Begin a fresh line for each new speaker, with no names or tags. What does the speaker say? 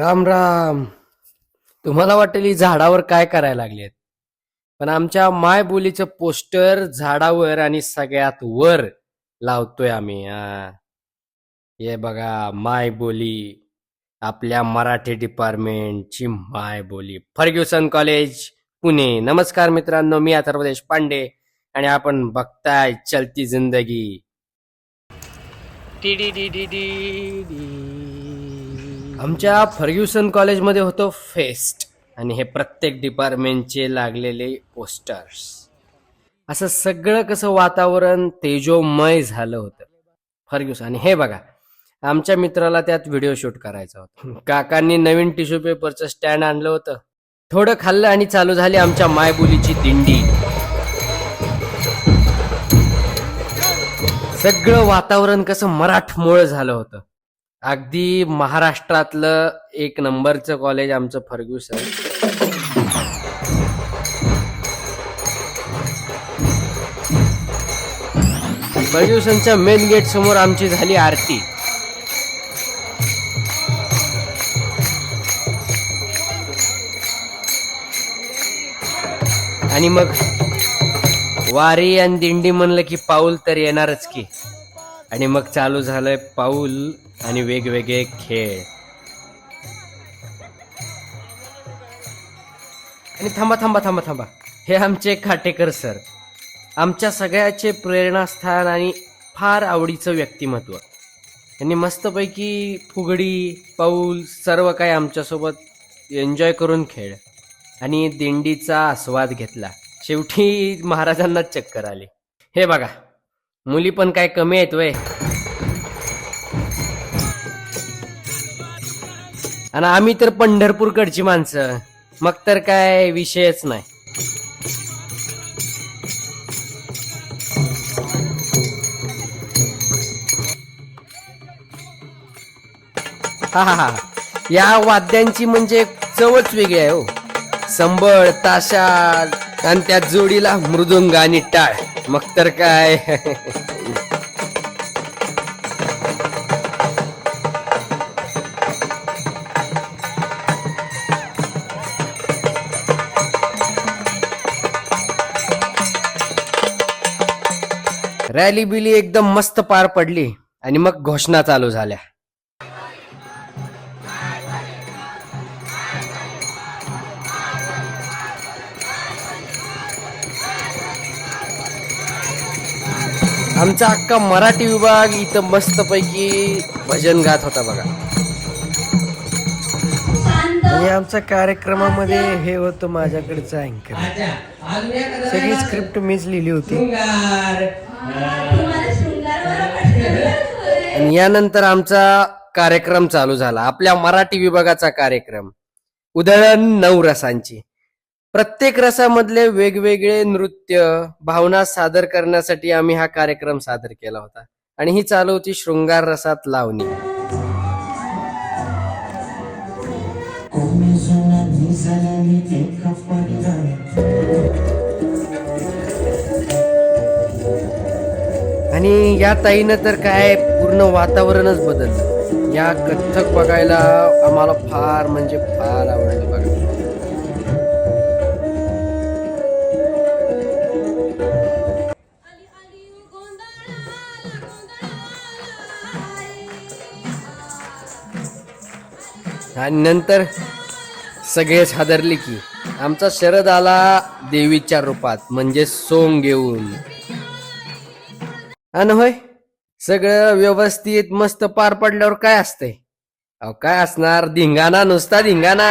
राम राम. तुम्हाला वाटेल ही झाडावर काय करायला लागलेत, पण आमच्या माय बोलीचं पोस्टर झाडावर आणि सगळ्यात वर लावतोय आम्ही. हे बघा, माय बोली, आपल्या मराठी डिपार्टमेंटची माय बोली, फर्ग्युसन कॉलेज, पुणे. नमस्कार मित्रांनो, मी अथर्व देशपांडे आणि आपण बघताय चलती जिंदगी. T D D D D D. आमच्या फर्ग्युसन कॉलेजमध्ये होतो फेस्ट आणि हे प्रत्येक डिपार्टमेंटचे लागलेले पोस्टर्स. असं सगळं कसं वातावरण तेजोमय झालं होतं फर्ग्युसन. आणि हे बघा, आमच्या मित्राला त्यात व्हिडिओ शूट करायचा होता. काकांनी नवीन टिश्यू पेपरचं स्टँड आणलं होतं. थोडं खाल्लं आणि चालू झाली आमच्या मायबोलीची दिंडी. सगळं वातावरण कसं मराठमोळं झालं होतं. अगदी महाराष्ट्रातलं एक नंबरचं कॉलेज आमचं फर्ग्युसन. फर्ग्युसनच्या मेन गेट समोर आमची झाली आरती. आणि मग वारी आणि दिंडी म्हणलं की पाऊल तर येणारच की. आणि मग चालू झालंय पाऊल आणि वेगवेगळे खेळ. आणि थांबा थांबा थांबा थांबा, हे आमचे खाटेकर सर, आमच्या सगळ्याचे प्रेरणास्थान आणि फार आवडीचं व्यक्तिमत्व. यांनी मस्तपैकी फुगडी, पाऊल सर्व काही आमच्यासोबत एन्जॉय करून खेळ आणि दिंडीचा आस्वाद घेतला. शेवटी महाराजांनाच चक्कर आली. हे बघा, मुली पण काय कमी आहेत वय. आणि आम्ही तर पंढरपूरकडची माणसं, मग तर काय विषयच नाही. हा हा हा, या वाद्यांची म्हणजे चवच वेगळी आहे हो. संबळ, ताशा आणि त्या जोडीला मृदुंग आणि टाळ, मग तर काय. रॅली बिली एकदम मस्त पार पडली आणि मग घोषणा चालू झाल्या. आमचा अख्खा मराठी विभाग इथं मस्तपैकी भजन गात होता बघा. आणि आमच्या कार्यक्रमामध्ये हे होतं माझ्याकडचं अँकर. सगळी स्क्रिप्ट मीच लिहिली होती. आणि यानंतर आमचा कार्यक्रम चालू झाला, आपल्या मराठी विभागाचा कार्यक्रम, उधळण 9 रसांची. प्रत्येक रसामधले वेगवेगळे नृत्य, भावना सादर करण्यासाठी आम्ही हा कार्यक्रम सादर केला होता. आणि ही चालू होती शृंगार रसात लावणी. आणि या ताईनं तर काय पूर्ण वातावरणच बदललं. या कथ्थक बघायला आम्हाला फार म्हणजे फार आवडलं बघा. आणि नंतर सगळेच हादरले की आमचा शरद आला देवीच्या रूपात, म्हणजे सोंग घेऊन. आणि होय, सगळं व्यवस्थित मस्त पार पडल्यावर काय असतंय, अहो काय असणार, धिंगाणा, नुसता धिंगाणा.